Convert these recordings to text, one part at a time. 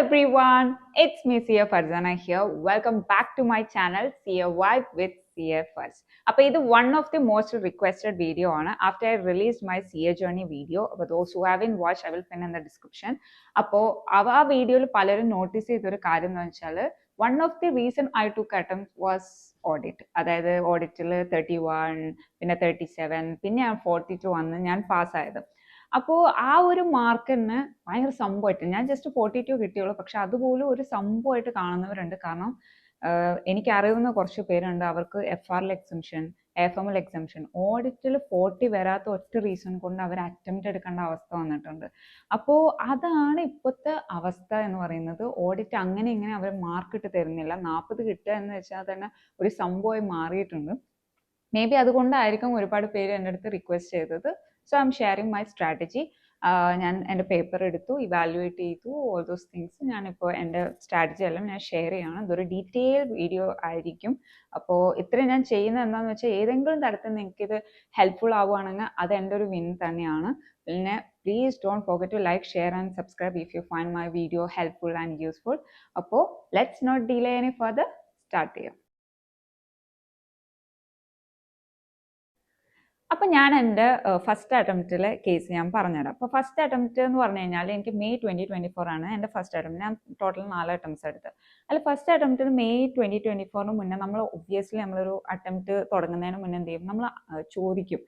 everyone, it's me CA Farzana here. Welcome back to my channel CA Vibe with CA Faz. അപ്പോൾ ഇത് one of the most requested video ആണ്. After I released my CA journey video, for those who haven't watched, I will pin in the description. അപ്പോൾ ആ വീഡിയോയിൽ പലരും notice ചെയ്തൊരു കാര്യം എന്ന് വെച്ചാൽ one of the reason I took attempt was audit. അതായത് ഓഡിറ്റിൽ 31, പിന്നെ 37, പിന്നെ 42 വന്ന് ഞാൻ പാസ്സായത്. അപ്പോൾ ആ ഒരു മാർക്കിന് ഭയങ്കര സംഭവമായിട്ട് ഞാൻ ജസ്റ്റ് 42 കിട്ടിയുള്ളൂ. പക്ഷെ അതുപോലും ഒരു സംഭവമായിട്ട് കാണുന്നവരുണ്ട്. കാരണം എനിക്ക് അറിയുന്ന കുറച്ച് പേരുണ്ട്, അവർക്ക് FR എക്സംഷൻ, AFML എക്സംഷൻ, ഓഡിറ്റിൽ 40 വരാത്ത ഒറ്റ റീസൺ കൊണ്ട് അവർ അറ്റംപ്റ്റ് എടുക്കേണ്ട അവസ്ഥ വന്നിട്ടുണ്ട്. അപ്പോൾ അതാണ് ഇപ്പോഴത്തെ അവസ്ഥ എന്ന് പറയുന്നത്. ഓഡിറ്റ് അങ്ങനെ ഇങ്ങനെ അവർ മാർക്ക് ഇട്ട് തരുന്നില്ല. 40 കിട്ടുക എന്ന് വെച്ചാൽ തന്നെ ഒരു സംഭവമായി മാറിയിട്ടുണ്ട്. മേ ബി അതുകൊണ്ടായിരിക്കും ഒരുപാട് പേര് എൻ്റെ അടുത്ത് റിക്വസ്റ്റ് ചെയ്തത്. So I M sharing my strategy. ഞാൻ എൻ്റെ പേപ്പർ എടുത്തു, ഇവാലുവേറ്റ് ചെയ്തു, ഓൾ ദോസ് തിങ്സ് ഞാനിപ്പോൾ എൻ്റെ സ്ട്രാറ്റജി എല്ലാം ഞാൻ ഷെയർ ചെയ്യണം. ഇതൊരു ഡീറ്റെയിൽ വീഡിയോ ആയിരിക്കും. അപ്പോൾ ഇത്രയും ഞാൻ ചെയ്യുന്നത് എന്താണെന്ന് വെച്ചാൽ ഏതെങ്കിലും തരത്തിൽ നിങ്ങൾക്കിത് ഹെൽപ്ഫുൾ ആവുകയാണെങ്കിൽ അത് എൻ്റെ ഒരു വിൻ തന്നെയാണ്. പിന്നെ please don't forget to like, share and subscribe if you find my video helpful and useful. അപ്പോൾ let's not delay any further, start ചെയ്യാം. അപ്പം ഞാൻ എൻ്റെ ഫസ്റ്റ് അറ്റംപ്റ്റിലെ കേസ് ഞാൻ പറഞ്ഞുതരാം. അപ്പോൾ ഫസ്റ്റ് അറ്റംപ്റ്റ് എന്ന് പറഞ്ഞു കഴിഞ്ഞാൽ എനിക്ക് May 2024 ആണ് എൻ്റെ ഫസ്റ്റ് അറ്റംപ്റ്റ്. ഞാൻ ടോട്ടൽ 4 അറ്റംപ്റ്റ്സ് എടുത്ത്. അതിൽ ഫസ്റ്റ് അറ്റംപ്റ്റിന് May 2024 മുന്നേ നമ്മൾ ഒബ്വിയസ്ലി നമ്മളൊരു അറ്റംപ്റ്റ് തുടങ്ങുന്നതിന് മുന്നേ എന്ത് ചെയ്യും, നമ്മൾ ചോദിക്കും,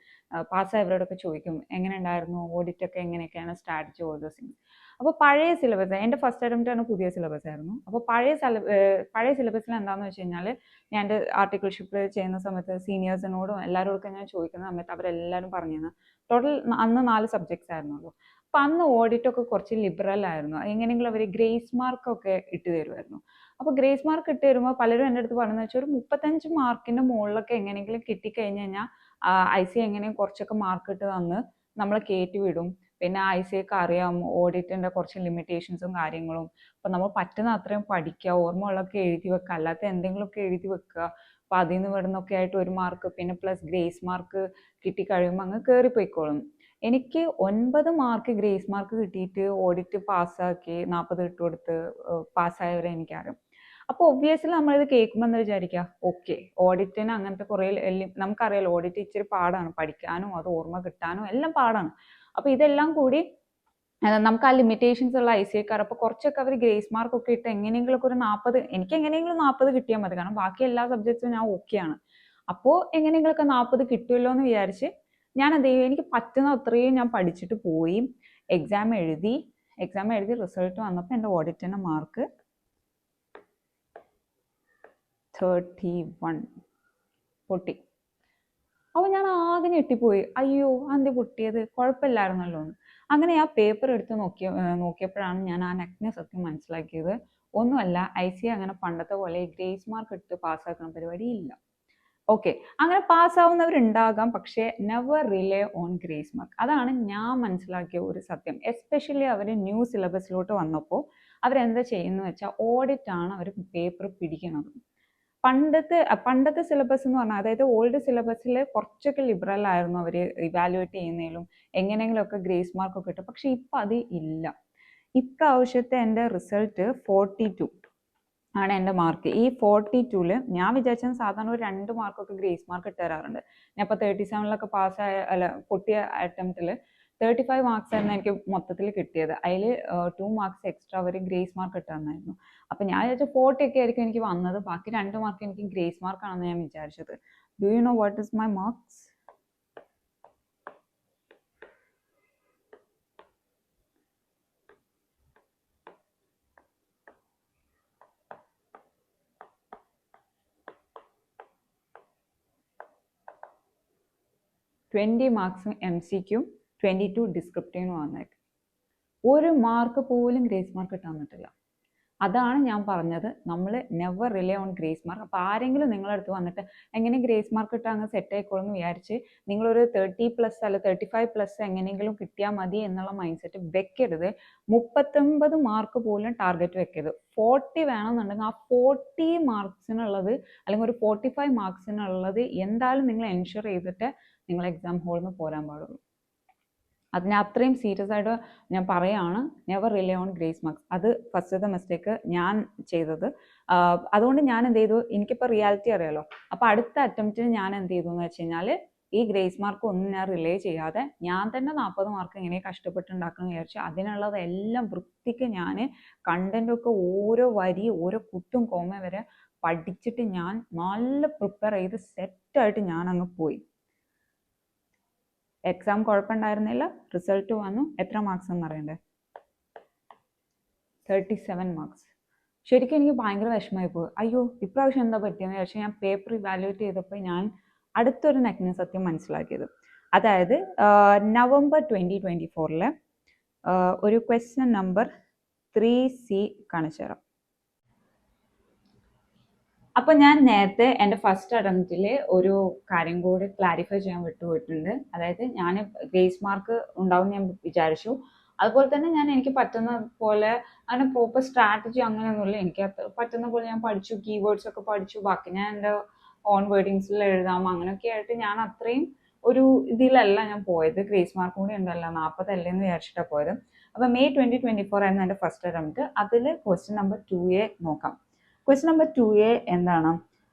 പാസ്സായവരോടൊക്കെ ചോദിക്കും എങ്ങനെ ഉണ്ടായിരുന്നു, ഓഡിറ്റൊക്കെ എങ്ങനെയൊക്കെയാണ് സ്ട്രാറ്റജി, ഓൾ ദോസ് തിങ്സ്. അപ്പോൾ പഴയ സിലബസ്, എൻ്റെ ഫസ്റ്റ് അറ്റംപ്റ്റ് ആണ് പുതിയ സിലബസ് ആയിരുന്നു. അപ്പോൾ പഴയ സിലബസിൽ എന്താണെന്ന് വെച്ച് കഴിഞ്ഞാൽ ഞാൻ എൻ്റെ ആർട്ടിക്കിൾഷിപ്പ് ചെയ്യുന്ന സമയത്ത് സീനിയേഴ്സിനോടും എല്ലാവരോടൊക്കെ ഞാൻ ചോദിക്കുന്ന സമയത്ത് അവരെല്ലാവരും പറഞ്ഞു തന്നെ ടോട്ടൽ അന്ന് 4 സബ്ജക്ട്സ് ആയിരുന്നുള്ളൂ. അപ്പം അന്ന് ഓഡിറ്റൊക്കെ കുറച്ച് ലിബറൽ ആയിരുന്നു. എങ്ങനെയെങ്കിലും അവർ ഗ്രേസ് മാർക്കൊക്കെ ഇട്ട് തരുമായിരുന്നു. അപ്പോൾ ഗ്രേസ് മാർക്ക് ഇട്ട് തരുമ്പോൾ പലരും എൻ്റെ അടുത്ത് പറയുന്നത് വെച്ചാൽ ഒരു 35 മാർക്കിൻ്റെ മുകളിലൊക്കെ എങ്ങനെയെങ്കിലും കിട്ടിക്കഴിഞ്ഞ് കഴിഞ്ഞാൽ IC എങ്ങനെയും കുറച്ചൊക്കെ മാർക്ക് ഇട്ട് തന്ന് നമ്മളെ കയറ്റി വിടും. പിന്നെ ICAക്ക് അറിയാം ഓഡിറ്റിൻ്റെ കുറച്ച് ലിമിറ്റേഷൻസും കാര്യങ്ങളും. അപ്പം നമ്മൾ പറ്റുന്ന അത്രയും പഠിക്കുക, ഓർമ്മകളൊക്കെ എഴുതി വെക്കുക, അല്ലാത്ത എന്തെങ്കിലുമൊക്കെ എഴുതി വെക്കുക. അപ്പം അതിൽ നിന്ന് ഇവിടുന്നൊക്കെ ആയിട്ട് 1 മാർക്ക് പിന്നെ പ്ലസ് ഗ്രേസ് മാർക്ക് കിട്ടിക്കഴിയുമ്പോൾ അങ്ങ് കയറിപ്പോയിക്കോളും. എനിക്ക് 9 മാർക്ക് ഗ്രേസ് മാർക്ക് കിട്ടിയിട്ട് ഓഡിറ്റ് പാസ്സാക്കി 40 ഇട്ട് കൊടുത്ത് പാസ്സായവരെ എനിക്കറിയാം. അപ്പോൾ ഒബ്വിയസ്ലി നമ്മളിത് കേൾക്കുമ്പോൾ എന്താ വിചാരിക്കുക, ഓക്കെ ഓഡിറ്റിന് അങ്ങനത്തെ കുറേ നമുക്കറിയാലോ ഓഡിറ്റ് ഇച്ചിരി പാടാണ്, പഠിക്കാനും അത് ഓർമ്മ കിട്ടാനും എല്ലാം പാടാണ്. അപ്പോൾ ഇതെല്ലാം കൂടി നമുക്ക് ആ ലിമിറ്റേഷൻസ് ഉള്ള ICAക്കാർ. അപ്പോൾ കുറച്ചൊക്കെ അവർ ഗ്രേസ് മാർക്ക് ഒക്കെ ഇട്ട് എങ്ങനെയെങ്കിലുമൊക്കെ ഒരു 40, എനിക്ക് എങ്ങനെയെങ്കിലും 40 കിട്ടിയാൽ മതി, കാരണം ബാക്കി എല്ലാ സബ്ജക്ട്സും ഞാൻ ഓക്കെയാണ്. അപ്പോൾ എങ്ങനെയെങ്കിലുമൊക്കെ 40 കിട്ടുമല്ലോ എന്ന് വിചാരിച്ച് ഞാൻ എന്ത് ചെയ്യും, എനിക്ക് പറ്റുന്ന അത്രയും ഞാൻ പഠിച്ചിട്ട് പോയി എക്സാം എഴുതി റിസൾട്ട് വന്നപ്പോൾ എൻ്റെ ഓഡിറ്റിൻ്റെ മാർക്ക് 31 പൊട്ടി. അപ്പോൾ ഞാൻ ആകെ ഞെട്ടിപ്പോയി, അയ്യോ അന്തി പൊട്ടിയത്, കുഴപ്പമില്ലായിരുന്നല്ലോ എന്ന്. അങ്ങനെ ആ പേപ്പർ എടുത്ത് നോക്കിയപ്പോഴാണ് ഞാൻ ആ നഗ്ന സത്യം മനസ്സിലാക്കിയത്. ഒന്നുമല്ല, ICA അങ്ങനെ പണ്ടത്തെ പോലെ ഗ്രേസ് മാർക്ക് ഇട്ട് പാസ്സാക്കുന്ന പരിപാടി ഇല്ല. ഓക്കെ, അങ്ങനെ പാസ്സാവുന്നവരുണ്ടാകാം, പക്ഷേ never rely on grace mark. അതാണ് ഞാൻ മനസ്സിലാക്കിയ ഒരു സത്യം. എസ്പെഷ്യലി അവർ ന്യൂ സിലബസിലോട്ട് വന്നപ്പോൾ അവരെന്താ ചെയ്യുന്നത് വെച്ചാൽ ഓഡിറ്റാണ് അവർ പേപ്പർ പിടിക്കുന്നത്. പണ്ടത്തെ സിലബസ് എന്ന് പറഞ്ഞാൽ, അതായത് ഓൾഡ് സിലബസിൽ കുറച്ചൊക്കെ ലിബറൽ ആയിരുന്നു അവർ ഇവാലുവേറ്റ് ചെയ്യുന്നതിലും എങ്ങനെയെങ്കിലുമൊക്കെ ഗ്രേസ് മാർക്കൊക്കെ കിട്ടും. പക്ഷെ ഇപ്പം അത് ഇല്ല. ഇപ്രാവശ്യത്തെ എൻ്റെ റിസൾട്ട് 42 ആണ് എൻ്റെ മാർക്ക്. ഈ 42-ൽ ഞാൻ വിചാരിച്ചത് സാധാരണ ഒരു 2 മാർക്കൊക്കെ ഗ്രേസ് മാർക്ക് ഇട്ട് തരാറുണ്ട്. ഞാൻ ഇപ്പോൾ 37-ലൊക്കെ പൊട്ടിയ അറ്റംപ്റ്റിൽ 35 മാർക്സ് ആയിരുന്നു എനിക്ക് മൊത്തത്തിൽ കിട്ടിയത്. അതിൽ 2 മാർക്സ് എക്സ്ട്രാ അവർ ഗ്രേസ് മാർക്ക് ഇട്ട് തന്നായിരുന്നു. അപ്പം ഞാൻ വിചാരിച്ചു 40 ഒക്കെ ആയിരിക്കും എനിക്ക് വന്നത്, ബാക്കി 2 മാർക്ക് എനിക്ക് ഗ്രേസ് മാർക്കാണെന്ന് ഞാൻ വിചാരിച്ചത്. Do you know what is my marks? Twenty മാർക്സും MCQയും 22 ഡിസ്ക്രിപ്റ്റീവും വന്നേക്ക്. 1 മാർക്ക് പോലും ഗ്രേസ് മാർക്ക് ഇട്ട് തന്നിട്ടില്ല. അതാണ് ഞാൻ പറഞ്ഞത്, നമ്മൾ never rely on grace mark. അപ്പോൾ ആരെങ്കിലും നിങ്ങളുടെ അടുത്ത് വന്നിട്ട് എങ്ങനെ ഗ്രേസ് മാർക്ക് ഇട്ട് അങ്ങ് സെറ്റ് ആയിക്കോളും എന്ന് വിചാരിച്ച് നിങ്ങളൊരു 30+ അല്ല 35+ എങ്ങനെയെങ്കിലും കിട്ടിയാൽ മതി എന്നുള്ള മൈൻഡ് സെറ്റ് വെക്കരുത്. 39 മാർക്ക് പോലും ടാർഗറ്റ് വെക്കരുത്. 40 വേണമെന്നുണ്ടെങ്കിൽ ആ 40 മാർക്സിനുള്ളത് അല്ലെങ്കിൽ ഒരു 45 മാർക്സിനുള്ളത് എന്തായാലും നിങ്ങൾ എൻഷുർ ചെയ്തിട്ട് നിങ്ങൾ എക്സാം ഹോളിൽ നിന്ന് പോരാൻ പാടുള്ളൂ. അതിനെ അത്രയും സീരിയസ് ആയിട്ട് ഞാൻ പറയുകയാണ്, never rely on grace marks. അത് ഫസ്റ്റത്തെ മിസ്റ്റേക്ക് ഞാൻ ചെയ്തത്. അതുകൊണ്ട് ഞാൻ എന്ത് ചെയ്തു, എനിക്കിപ്പോൾ റിയാലിറ്റി അറിയാലോ. അപ്പോൾ അടുത്ത അറ്റംപ്റ്റിന് ഞാൻ എന്ത് ചെയ്തു എന്ന് വെച്ച് കഴിഞ്ഞാൽ ഈ ഗ്രേസ് മാർക്ക് ഒന്നും ഞാൻ റിലേ ചെയ്യാതെ ഞാൻ തന്നെ 40 മാർക്ക് ഇങ്ങനെ കഷ്ടപ്പെട്ടുണ്ടാക്കണം വിചാരിച്ചു. അതിനുള്ളതെല്ലാം വൃത്തിക്ക് ഞാൻ കണ്ടൻറ്റൊക്കെ ഓരോ വരി ഓരോ കുത്തും കോമ വരെ പഠിച്ചിട്ട് ഞാൻ നല്ല പ്രിപ്പയർ ചെയ്ത് സെറ്റായിട്ട് ഞാൻ അങ്ങ് പോയി. എക്സാം കുഴപ്പമുണ്ടായിരുന്നില്ല, റിസൾട്ട് വന്നു. എത്ര മാർക്സ് എന്ന് അറിയണ്ടേ? 37 മാർക്സ്. ശരിക്കും എനിക്ക് ഭയങ്കര വിഷമമായി പോയി. അയ്യോ ഇപ്രാവശ്യം എന്താ പറ്റിയെന്ന് വിചാരിച്ചു. ഞാൻ പേപ്പർ ഇവാലുവേറ്റ് ചെയ്തപ്പോൾ ഞാൻ അടുത്തൊരു നഗ്ന സത്യം മനസ്സിലാക്കിയത്. അതായത് നവംബർ 2024 ഒരു ക്വസ്റ്റ്യൻ നമ്പർ 3C കാണിച്ചു തരാം. അപ്പോൾ ഞാൻ നേരത്തെ എൻ്റെ ഫസ്റ്റ് അറ്റംപ്റ്റിൽ ഒരു കാര്യം കൂടി ക്ലാരിഫൈ ചെയ്യാൻ വിട്ടുപോയിട്ടുണ്ട്. അതായത് ഞാൻ ഗ്രേസ് മാർക്ക് ഉണ്ടാവും ഞാൻ വിചാരിച്ചു. അതുപോലെ തന്നെ ഞാൻ എനിക്ക് പറ്റുന്ന പോലെ അങ്ങനെ പ്രോപ്പർ സ്ട്രാറ്റജി അങ്ങനെയൊന്നുമില്ല. എനിക്ക് പറ്റുന്ന പോലെ ഞാൻ പഠിച്ചു, കീവേഡ്സ് ഒക്കെ പഠിച്ചു. ബാക്കി ഞാൻ എൻ്റെ ഓൺ വേർഡിങ്സിൽ എഴുതാം. അങ്ങനെയൊക്കെ ആയിട്ട് ഞാൻ അത്രയും ഒരു ഇതിലല്ല ഞാൻ പോയത്. ഗ്രേസ് മാർക്ക് കൂടി ഉണ്ടല്ലോ, 40 അല്ലേന്ന് വിചാരിച്ചിട്ടാണ് പോയത്. അപ്പോൾ മെയ് 2024 ആയിരുന്നു എൻ്റെ ഫസ്റ്റ് അറ്റംപ്റ്റ്. അതിൽ ക്വസ്റ്റ്യൻ നമ്പർ 2A നോക്കാം. ക്വസ്റ്റ്യൻ നമ്പർ 2A എന്താണ്?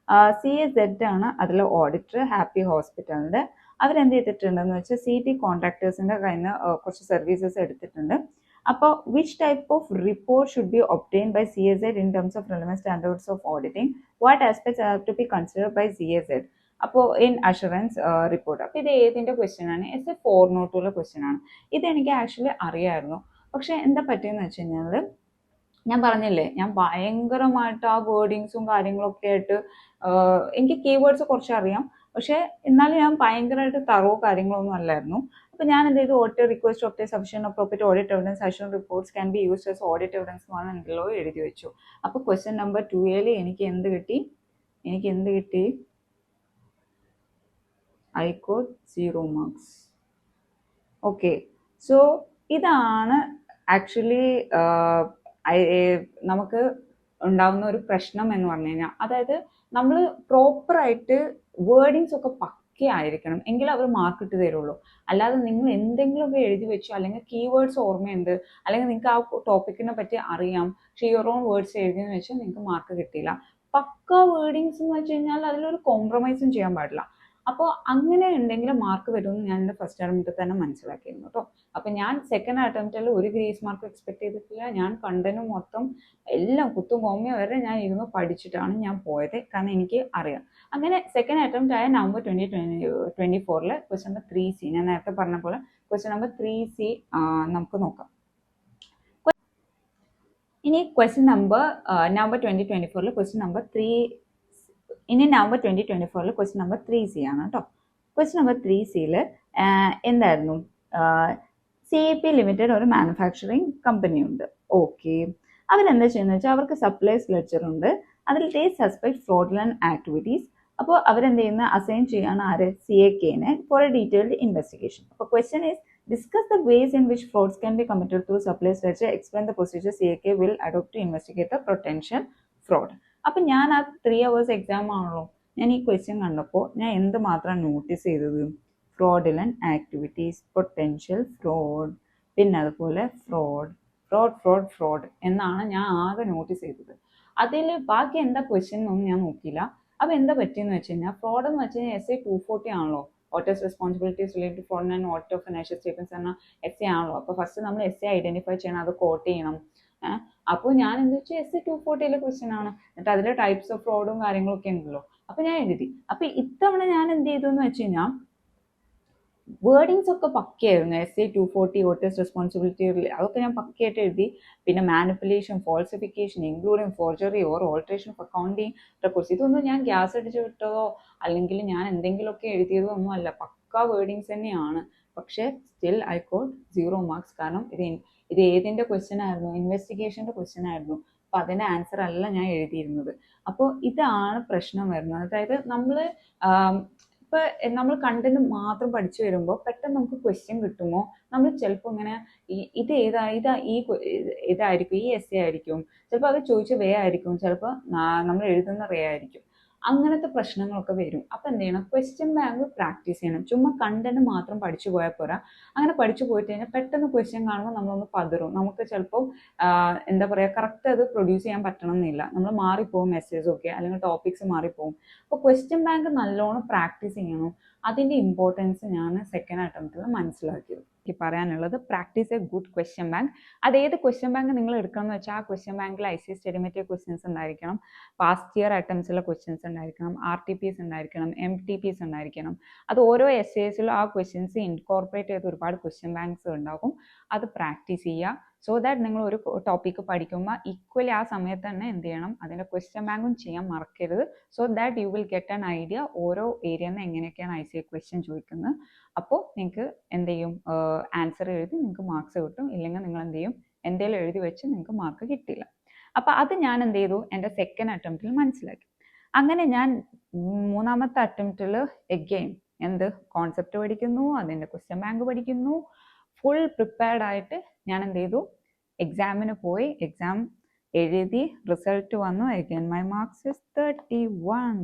CAZ ആണ് അതിൽ ഓഡിറ്റർ, ഹാപ്പി ഹോസ്പിറ്റലിൻ്റെ. അവരെന്ത് ചെയ്തിട്ടുണ്ടെന്ന് വെച്ചാൽ CT കോൺട്രാക്ടേഴ്സിൻ്റെ കയ്യിൽ നിന്ന് കുറച്ച് സർവീസസ് എടുത്തിട്ടുണ്ട്. അപ്പോൾ which type of report should be obtain by CAZ in terms of relevant standards of auditing, what aspects have to be considered by CAZ അപ്പോൾ ഇൻ അഷുറൻസ് റിപ്പോർട്ട്. അപ്പോൾ ഇത് ഏതിൻ്റെ ക്വസ്റ്റ്യൻ ആണ്? SA 402 ക്വസ്റ്റ്യൻ ആണ്. ഇതെനിക്ക് actually അറിയാമായിരുന്നു. പക്ഷേ എന്താ പറ്റിയെന്ന് വെച്ച് കഴിഞ്ഞാൽ ഞാൻ പറഞ്ഞില്ലേ, ഞാൻ ഭയങ്കരമായിട്ട് ആ വേർഡിങ്സും കാര്യങ്ങളൊക്കെ ആയിട്ട് എനിക്ക് കീവേഡ്സ് കുറച്ച് അറിയാം. പക്ഷേ എന്നാലും ഞാൻ ഭയങ്കരമായിട്ട് തറോ കാര്യങ്ങളൊന്നും അല്ലായിരുന്നു. അപ്പോൾ ഞാൻ എന്ത് ചെയ്തു, audit request of sufficient appropriate audit evidence assurance reports can be used as audit evidence എന്ന് എന്തെല്ലോ എഴുതി വെച്ചു. അപ്പോൾ ക്വസ്റ്റ്യൻ നമ്പർ 2A എനിക്ക് എന്ത് കിട്ടി? I code 0 marks. Okay, so ഇതാണ് ആക്ച്വലി നമുക്ക് ഉണ്ടാവുന്ന ഒരു പ്രശ്നം എന്ന് പറഞ്ഞു കഴിഞ്ഞാൽ, അതായത് നമ്മൾ പ്രോപ്പറായിട്ട് വേർഡിങ്സ് ഒക്കെ പക്കയായിരിക്കണം, എങ്കിലും അവർ മാർക്ക് ഇട്ട് തരുള്ളൂ. അല്ലാതെ നിങ്ങൾ എന്തെങ്കിലുമൊക്കെ എഴുതി വെച്ചു, അല്ലെങ്കിൽ കീവേഡ്സ് ഓർമ്മയുണ്ട്, അല്ലെങ്കിൽ നിങ്ങൾക്ക് ആ ടോപ്പിക്കിനെ പറ്റി അറിയാം, പക്ഷേ യുവർ ഓൺ വേർഡ്സ് എഴുതിയെന്ന് വെച്ചാൽ നിങ്ങൾക്ക് മാർക്ക് കിട്ടിയില്ല. പക്ക വേർഡിങ്സ് എന്ന് വെച്ച് കഴിഞ്ഞാൽ അതിലൊരു കോംപ്രമൈസും ചെയ്യാൻ പാടില്ല. അപ്പോൾ അങ്ങനെ ഉണ്ടെങ്കിൽ മാർക്ക് വരുമെന്ന് ഞാൻ എൻ്റെ ഫസ്റ്റ് അറ്റംപ്റ്റിൽ തന്നെ മനസ്സിലാക്കിയിരുന്നു കേട്ടോ. അപ്പം ഞാൻ സെക്കൻഡ് അറ്റംപ്റ്റിൽ ഒരു ഗ്രേസ് മാർക്ക് എക്സ്പെക്ട് ചെയ്തിട്ടില്ല. ഞാൻ കണ്ടന്റ് മൊത്തം എല്ലാം കുത്തും കോമ്യ വരെ ഞാൻ ഇരുന്ന് പഠിച്ചിട്ടാണ് ഞാൻ പോയത്, കാരണം എനിക്ക് അറിയാം. അങ്ങനെ സെക്കൻഡ് അറ്റംപ്റ്റ് ആയ നവംബർ 2024 ക്വസ്റ്റ്യൻ നമ്പർ 3C, ഞാൻ നേരത്തെ പറഞ്ഞ പോലെ ക്വസ്റ്റ്യൻ നമ്പർ 3C നമുക്ക് നോക്കാം. ഇനി question number November 2024 question number 3C ആണ് കേട്ടോ. ക്വസ്റ്റ്യൻ നമ്പർ 3Cയിൽ എന്തായിരുന്നു? CAP ലിമിറ്റഡ് ഒരു മാനുഫാക്ചറിങ് കമ്പനി ഉണ്ട്. ഓക്കെ, അവരെന്താ ചെയ്യുന്നത് വെച്ചാൽ അവർക്ക് സപ്ലൈസ് ലെഡ്ജർ ഉണ്ട്. അതിൽ ദേ സസ്പെക്ട് ഫ്രോഡുലന്റ് ആക്ടിവിറ്റീസ്. അപ്പോൾ അവരെന്ത് ചെയ്യുന്ന അസൈൻ ചെയ്യാണ് ആര്? CAK-നെ ഫോർ എ ഡീറ്റെയിൽഡ് ഇൻവെസ്റ്റിഗേഷൻ. അപ്പോൾ question is discuss the ways in which frauds can be committed through supplies ledger, explain the procedure CAK will adopt to investigate the potential fraud. അപ്പം ഞാൻ ആ 3 hours exam ആണല്ലോ, ഞാൻ ഈ question കണ്ടപ്പോൾ ഞാൻ എന്ത് മാത്രം നോട്ടീസ് ചെയ്തത്? ഫ്രോഡുലന്റ് ആക്ടിവിറ്റീസ്, പൊട്ടൻഷ്യൽ ഫ്രോഡ്, പിന്നെ അതുപോലെ ഫ്രോഡ് എന്നാണ് ഞാൻ ആകെ നോട്ടീസ് ചെയ്തത്. അതിൽ ബാക്കി എന്താ ക്വസ്റ്റ്യൻ ഒന്നും ഞാൻ നോക്കിയില്ല. അപ്പോൾ എന്താ പറ്റിയെന്ന് വെച്ച് കഴിഞ്ഞാൽ, ഫ്രോഡ് എന്ന് വെച്ച് കഴിഞ്ഞാൽ SA 240 ആണല്ലോ, otters responsibilities related fraud and audit of financial statements എന്ന SA ആണല്ലോ. അപ്പോൾ ഫസ്റ്റ് നമ്മൾ SA ഐഡന്റിഫൈ ചെയ്യണം, അത് കോട്ട് ചെയ്യണം. അപ്പോൾ ഞാൻ എന്താ വെച്ചാൽ SA 240 ക്വസ്റ്റ്യൻ ആണ്, എന്നിട്ട് അതിലെ ടൈപ്സ് ഓഫ് ഫ്രോഡും കാര്യങ്ങളൊക്കെ ഉണ്ടല്ലോ. അപ്പോൾ ഞാൻ എഴുതി. അപ്പോൾ ഇത്തവണ ഞാൻ എന്ത് ചെയ്തു എന്ന് വെച്ച് കഴിഞ്ഞാൽ, വേർഡിങ്സ് ഒക്കെ പക്കയായിരുന്നു. SA 240 ഓട്ടേഴ്സ് റെസ്പോൺസിബിലിറ്റി അതൊക്കെ ഞാൻ പക്കയായിട്ട് എഴുതി. പിന്നെ manipulation, falsification including forgery or alteration of accounting records, ഇതൊന്നും ഞാൻ ഗ്യാസ് അടിച്ച് വിട്ടതോ അല്ലെങ്കിൽ ഞാൻ എന്തെങ്കിലുമൊക്കെ എഴുതിയതോ ഒന്നും അല്ല, പക്ക വേർഡിങ്സ് തന്നെയാണ്. പക്ഷേ സ്റ്റിൽ ഐ കോട്ട് 0 മാർക്സ്. കാരണം ഇത് ഏതിൻ്റെ ക്വസ്റ്റ്യൻ ആയിരുന്നു? ഇൻവെസ്റ്റിഗേഷൻ്റെ ക്വസ്റ്റ്യൻ ആയിരുന്നു. അപ്പോൾ അതിൻ്റെ ആൻസർ അല്ല ഞാൻ എഴുതിയിരുന്നത്. അപ്പോൾ ഇതാണ് പ്രശ്നം വരുന്നത്. അതായത് ഇപ്പോൾ നമ്മൾ കണ്ടന്റ് മാത്രം പഠിച്ചു വരുമ്പോൾ പെട്ടെന്ന് നമുക്ക് ക്വസ്റ്റ്യൻ കിട്ടുമോ, നമ്മൾ ചിലപ്പോൾ ഇങ്ങനെ ഇതായിരിക്കും, ഈ SA ആയിരിക്കും, ചിലപ്പോൾ അവർ ചോദിച്ച വേ ആയിരിക്കും, ചിലപ്പോൾ നമ്മൾ എഴുതുന്ന വേ ആയിരിക്കും. അങ്ങനത്തെ പ്രശ്നങ്ങളൊക്കെ വരും. അപ്പം എന്ത് ചെയ്യണം, ക്വസ്റ്റ്യൻ ബാങ്ക് പ്രാക്ടീസ് ചെയ്യണം. ചുമ്മാ കണ്ടന്റ് മാത്രം പഠിച്ചു പോയാൽ പോരാ. അങ്ങനെ പഠിച്ചു പോയിട്ട് കഴിഞ്ഞാൽ പെട്ടെന്ന് ക്വസ്റ്റ്യൻ കാണുമ്പോൾ നമ്മളൊന്ന് പതറും. നമുക്ക് ചിലപ്പോൾ എന്താ പറയുക, കറക്റ്റ് അത് പ്രൊഡ്യൂസ് ചെയ്യാൻ പറ്റണം എന്നില്ല, നമ്മൾ മാറിപ്പോകും മെസ്സേജൊക്കെ, അല്ലെങ്കിൽ ടോപ്പിക്സ് മാറിപ്പോകും. അപ്പോൾ ക്വസ്റ്റ്യൻ ബാങ്ക് നല്ലോണം പ്രാക്ടീസ് ചെയ്യണം. അതിൻ്റെ ഇമ്പോർട്ടൻസ് ഞാൻ സെക്കൻഡ് അറ്റംപ്റ്റിൽ മനസ്സിലാക്കിയത്. എനിക്ക് പറയാനുള്ളത്, practice A good question bank. അതേത് ക്വസ്റ്റ്യൻ ബാങ്ക് നിങ്ങൾ എടുക്കണം എന്ന് വെച്ചാൽ ആ ക്വസ്റ്റ്യൻ ബാങ്കിൽ ICS സ്റ്റഡിമെട്രിക് ക്വസ്റ്റ്യൻസ് ഉണ്ടായിരിക്കണം, പാസ്റ്റ് ഇയർ അറ്റംപ്റ്റ്സിലെ ക്വസ്റ്റ്യൻസ് ഉണ്ടായിരിക്കണം, RTPs ഉണ്ടായിരിക്കണം, MTPs ഉണ്ടായിരിക്കണം. അത് ഓരോ essaysലും ആ ക്വസ്റ്റ്യൻസ് ഇൻകോർപ്പറേറ്റ് ചെയ്ത് ഒരുപാട് ക്വസ്റ്റ്യൻ ബാങ്ക്സ് ഉണ്ടാകും. അത് പ്രാക്ടീസ് ചെയ്യുക. സോ ദാറ്റ് നിങ്ങൾ ഒരു ടോപ്പിക്ക് പഠിക്കുമ്പോൾ ഈക്വലി ആ സമയത്ത് തന്നെ എന്ത് ചെയ്യണം, അതിൻ്റെ ക്വസ്റ്റ്യൻ ബാങ്കും ചെയ്യാൻ മറക്കരുത്. So that you will get an idea ഓരോ ഏരിയയിൽ നിന്ന് എങ്ങനെയൊക്കെയാണ് ICA ക്വസ്റ്റ്യൻ ചോദിക്കുന്നത്. അപ്പോൾ നിങ്ങൾക്ക് എന്ത് ചെയ്യും, ആൻസർ എഴുതി നിങ്ങൾക്ക് മാർക്സ് കിട്ടും. ഇല്ലെങ്കിൽ നിങ്ങൾ എന്ത് ചെയ്യും, എന്തെങ്കിലും എഴുതി വെച്ച് നിങ്ങൾക്ക് മാർക്ക് കിട്ടില്ല. അപ്പം അത് ഞാൻ എന്ത് ചെയ്തു, എൻ്റെ സെക്കൻഡ് അറ്റംപ്റ്റിൽ മനസ്സിലാക്കി. അങ്ങനെ ഞാൻ മൂന്നാമത്തെ അറ്റംപ്റ്റിൽ എഗെയിൻ എന്ത് കോൺസെപ്റ്റ് പഠിക്കുന്നു, അതിൻ്റെ ക്വസ്റ്റ്യൻ ബാങ്ക് പഠിക്കുന്നു, ഫുൾ പ്രിപ്പയർഡ് ആയിട്ട് ഞാൻ എന്ത് ചെയ്തു, എക്സാമിന് പോയി. എക്സാം എഴുതി, റിസൾട്ട് വന്നു. Again my marks is 31.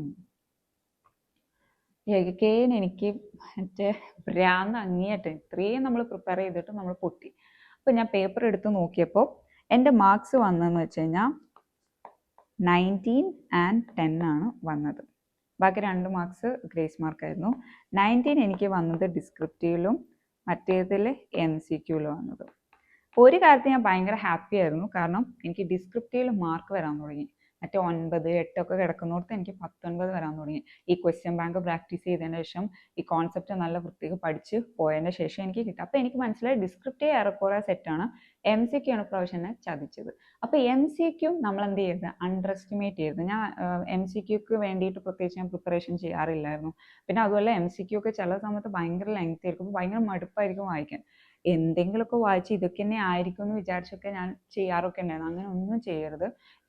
Again എനിക്ക് മറ്റേ ഭ്രാന്ത് അങ്ങേയറ്റം. ഇത്രയും നമ്മൾ പ്രിപ്പയർ ചെയ്തിട്ട് നമ്മൾ പൊട്ടി. അപ്പോൾ ഞാൻ പേപ്പർ എടുത്ത് നോക്കിയപ്പോൾ എൻ്റെ മാർക്സ് വന്നതെന്ന് വെച്ച് കഴിഞ്ഞാൽ 19 and 10 ആണ് വന്നത്. ബാക്കി 2 മാർക്സ് ഗ്രേസ് മാർക്കായിരുന്നു. 19 എനിക്ക് വന്നത് ഡിസ്ക്രിപ്റ്റീവിലും മറ്റേതിൽ MCQയിലും വന്നത്. ഒരു കാര്യത്തിൽ ഞാൻ ഭയങ്കര ഹാപ്പി ആയിരുന്നു, കാരണം എനിക്ക് ഡിസ്ക്രിപ്റ്റീവിൽ മാർക്ക് വരാൻ തുടങ്ങി. മറ്റേ 9, 8 ഒക്കെ കിടക്കുന്നിടത്ത് എനിക്ക് 19 വരാൻ തുടങ്ങി. ഈ ക്വസ്റ്റ്യൻ ബാങ്ക് പ്രാക്ടീസ് ചെയ്തതിന് ശേഷം, ഈ കോൺസെപ്റ്റ് നല്ല വൃത്തിക്ക് പഠിച്ച് പോയതിന് ശേഷം എനിക്ക് കിട്ടും. അപ്പോൾ എനിക്ക് മനസ്സിലായി ഡിസ്ക്രിപ്റ്റീവ് ഏറെക്കുറെ സെറ്റാണ്, MCQ ആണ് പ്രാവശ്യം എന്നെ ചതിച്ചത്. അപ്പോൾ MCQ നമ്മൾ എന്ത് ചെയ്യരുത്, അണ്ടർ എസ്റ്റിമേറ്റ് ചെയ്യരുത്. ഞാൻ MCQക്ക് വേണ്ടിയിട്ട് പ്രത്യേകിച്ച് ഞാൻ പ്രിപ്പറേഷൻ ചെയ്യാറില്ലായിരുന്നു. പിന്നെ അതുപോലെ MCQ ഒക്കെ ചില സമയത്ത് ഭയങ്കര ലെങ്ത് ആയിരിക്കും, ഭയങ്കര മടുപ്പായിരിക്കും വായിക്കാൻ. എന്തെങ്കിലുമൊക്കെ വായിച്ച് ഇതൊക്കെ തന്നെ ആയിരിക്കും എന്ന് വിചാരിച്ചൊക്കെ ഞാൻ ചെയ്യാറൊക്കെ ഉണ്ടായിരുന്നു. അങ്ങനെ ഒന്നും ചെയ്യരുത്.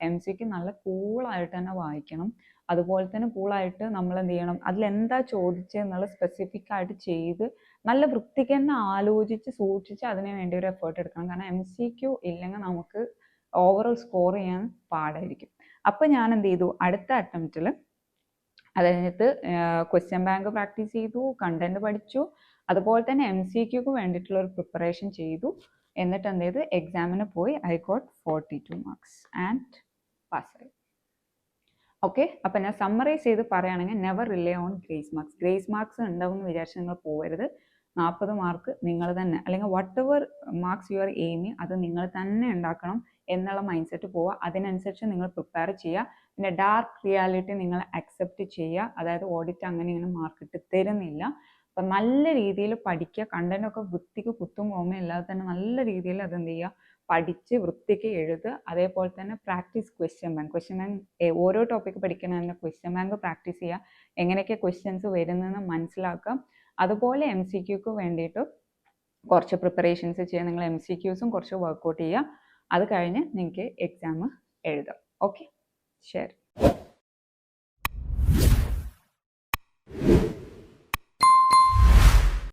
MCQ നല്ല കൂളായിട്ട് തന്നെ വായിക്കണം. അതുപോലെ തന്നെ കൂളായിട്ട് നമ്മൾ എന്ത് ചെയ്യണം, അതിലെന്താ ചോദിച്ചതെന്നുള്ള സ്പെസിഫിക് ആയിട്ട് ചെയ്ത് നല്ല വൃത്തിക്ക് തന്നെ ആലോചിച്ച് സൂക്ഷിച്ച് അതിന് വേണ്ടി ഒരു എഫേർട്ട് എടുക്കണം. കാരണം MCQ ഇല്ലെങ്കിൽ നമുക്ക് ഓവറോൾ സ്കോർ ചെയ്യാൻ പാടായിരിക്കും. അപ്പം ഞാൻ എന്ത് ചെയ്തു, അടുത്ത അറ്റംപ്റ്റിൽ അത് കഴിഞ്ഞിട്ട് ക്വസ്റ്റ്യൻ ബാങ്ക് പ്രാക്ടീസ് ചെയ്തു, കണ്ടന്റ് പഠിച്ചു, അതുപോലെ തന്നെ MCQക്ക് വേണ്ടിയിട്ടുള്ള ഒരു പ്രിപ്പറേഷൻ ചെയ്തു. എന്നിട്ട് എന്ത് ചെയ്തു, എക്സാമിന് പോയി. ഐ ഗോട്ട് 42 മാർക്സ് ആൻഡ് പാസ്സായി. ഓക്കെ, അപ്പം ഞാൻ സമ്മറൈസ് ചെയ്ത് പറയുകയാണെങ്കിൽ, never rely on grace marks. Grace marks ഉണ്ടാവും എന്ന് വിചാരിച്ച് നിങ്ങൾ പോകരുത്. 40 മാർക്ക് നിങ്ങൾ തന്നെ, അല്ലെങ്കിൽ what ever marks you are aiming, അത് നിങ്ങൾ തന്നെ ഉണ്ടാക്കണം എന്നുള്ള മൈൻഡ് സെറ്റ് പോവുക. അതിനനുസരിച്ച് നിങ്ങൾ പ്രിപ്പയർ ചെയ്യുക. പിന്നെ ഡാർക്ക് റിയാലിറ്റി നിങ്ങൾ അക്സെപ്റ്റ് ചെയ്യുക. അതായത് ഓഡിറ്റ് അങ്ങനെ ഇങ്ങനെ മാർക്ക് ഇട്ട് തരുന്നില്ല. അപ്പം നല്ല രീതിയിൽ പഠിക്കുക. കണ്ടന്റൊക്കെ വൃത്തിക്ക് കുത്തും കോമ ഇല്ലാതെ തന്നെ നല്ല രീതിയിൽ അതെന്ത് ചെയ്യുക, പഠിച്ച് വൃത്തിക്ക് എഴുതുക. അതേപോലെ തന്നെ practice question bank. Question bank ഓരോ ടോപ്പിക്ക് പഠിക്കുന്നതിന് ക്വസ്റ്റ്യൻ ബാങ്ക് പ്രാക്ടീസ് ചെയ്യുക. എങ്ങനെയൊക്കെ ക്വസ്റ്റ്യൻസ് വരുന്നതെന്ന് മനസ്സിലാക്കുക. അതുപോലെ MCQക്ക് വേണ്ടിയിട്ട് കുറച്ച് പ്രിപ്പറേഷൻസ് ചെയ്യുക. നിങ്ങൾ MCQസും കുറച്ച് വർക്കൗട്ട് ചെയ്യുക. അത് കഴിഞ്ഞ് നിങ്ങൾക്ക് എക്സാം എഴുതാം. ഓക്കെ.